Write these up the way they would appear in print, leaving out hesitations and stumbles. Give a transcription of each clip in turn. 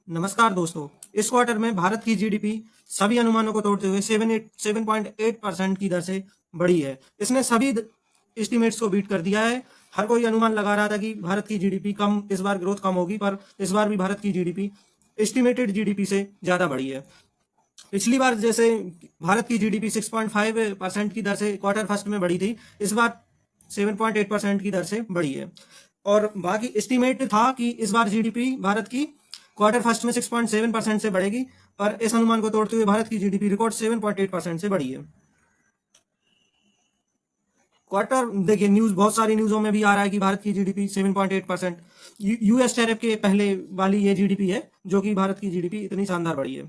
नमस्कार दोस्तों। इस क्वार्टर में भारत की जीडीपी सभी अनुमानों को तोड़ते हुए 7.8% की दर से बढ़ी है। इसने सभी एस्टिमेट्स को बीट कर दिया है। हर कोई अनुमान लगा रहा था कि भारत की जीडीपी कम, इस बार ग्रोथ कम होगी, पर इस बार भी भारत की जीडीपी एस्टिमेटेड जीडीपी से ज्यादा बढ़ी है। पिछली बार जैसे भारत की जीडीपी 6.5% की दर से क्वार्टर फर्स्ट में बढ़ी थी, इस बार 7.8% की दर से बढ़ी है। और बाकी एस्टिमेट था कि इस बार जीडीपी भारत की क्वार्टर फर्स्ट में 6.7% से बढ़ेगी, पर इस अनुमान को तोड़ते हुए भारत की जीडीपी रिकॉर्ड 7.8% से बढ़ी है। क्वार्टर देखिए, न्यूज बहुत सारी न्यूज़ों में भी आ रहा है कि भारत की जीडीपी 7.8%, यूएस टैरिफ के पहले वाली ये जीडीपी है जो कि भारत की जीडीपी इतनी शानदार बढ़ी है।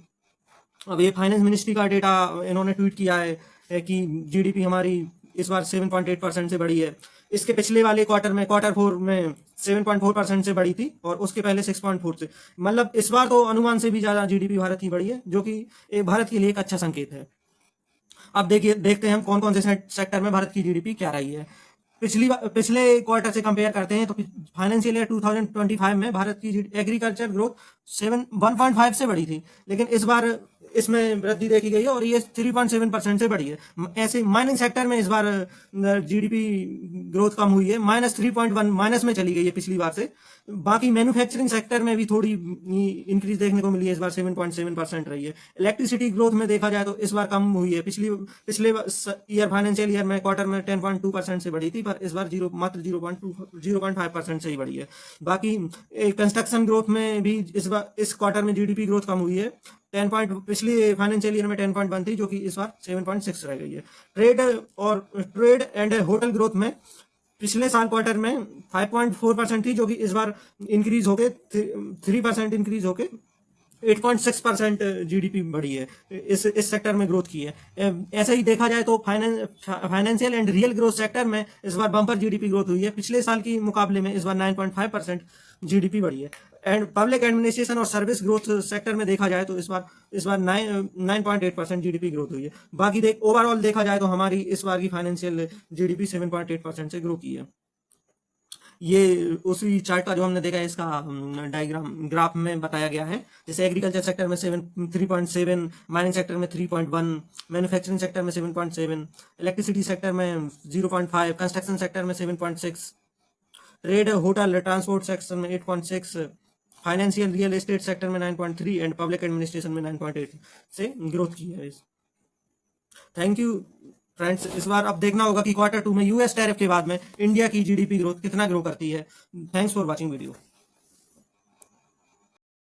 अब ये फाइनेंस मिनिस्ट्री का डेटा इन्होंने ट्वीट किया है कि जीडीपी हमारी इस बार 7.8% से बढ़ी है। इसके पिछले वाले क्वार्टर में, क्वार्टर फोर में 7.4% से बढ़ी थी और उसके पहले 6.4 से, मतलब इस बार तो अनुमान से भी ज्यादा जीडीपी भारत की बढ़ी है, जो कि एक भारत के लिए एक अच्छा संकेत है। अब देखिए, देखते हैं हम कौन कौन से सेक्टर में भारत की जीडीपी क्या रही है। पिछले क्वार्टर से कंपेयर करते हैं तो फाइनेंशियल ईयर 2025 में भारत की एग्रीकल्चर ग्रोथ 1.5 से बढ़ी थी, लेकिन इस बार इसमें वृद्धि देखी गई है और ये 3.7% से बढ़ी है। ऐसे माइनिंग सेक्टर में इस बार जीडीपी ग्रोथ कम हुई है, -3.1 माइनस में चली गई है पिछली बार से। बाकी मैन्युफैक्चरिंग सेक्टर में भी थोड़ी इंक्रीज देखने को मिली है, इस बार 7.7% रही है। इलेक्ट्रिसिटी ग्रोथ में देखा जाए तो इस बार कम हुई है। पिछले ईयर, फाइनेंशियल ईयर में क्वार्टर में 10.2% से बढ़ी थी, पर इस बार मात्र 0.5% से ही बढ़ी है। बाकी कंस्ट्रक्शन ग्रोथ में भी इस क्वार्टर में जीडीपी ग्रोथ कम हुई है। पिछली फाइनेंशियल ईयर में 10.1 थी, जो कि इस बार 7.6 रह गई है। ट्रेड एंड होटल ग्रोथ में पिछले साल क्वार्टर में 5.4% थी, जो कि इस बार इंक्रीज होके 3% इंक्रीज होके 8.6% जीडीपी बढ़ी है। इस सेक्टर में ग्रोथ की है। ऐसे ही देखा जाए तो financial and real growth sector में इस बार बम्पर जीडीपी ग्रोथ हुई है। पिछले साल की मुकाबले में इस बार 9.5% जीडीपी बढ़ी है। एंड पब्लिक एडमिनिस्ट्रेशन और सर्विस ग्रोथ सेक्टर में देखा जाए तो इस बार 9.8% जीडीपी ग्रोथ हुई है। बाकी ओवरऑल देखा जाए तो हमारी इस बार की फाइनेंशियल जीडीपी 7.8% से ग्रो की है। ये उसी चार्ट का जो हमने देखा है, इसका ग्राफ में बताया गया है। जैसे एग्रीकल्चर सेक्टर में 3.7, माइनिंग सेक्टर में 3.1, मैन्युफैक्चरिंग सेक्टर में 7.7, इलेक्ट्रिसिटी सेक्टर में 0.5, कंस्ट्रक्शन सेक्टर में 7.6, ट्रेड होटल ट्रांसपोर्ट सेक्टर में 8.6, फाइनेंशियल रियल एस्टेट सेक्टर में 9.3 एंड पब्लिक एडमिनिस्ट्रेशन में 9.8 से ग्रोथ की है। Thank you friends. इस बार अब देखना होगा कि क्वार्टर टू में यूएस टैरिफ के बाद में इंडिया की जीडीपी ग्रोथ कितना ग्रो करती है। Thanks for watching video.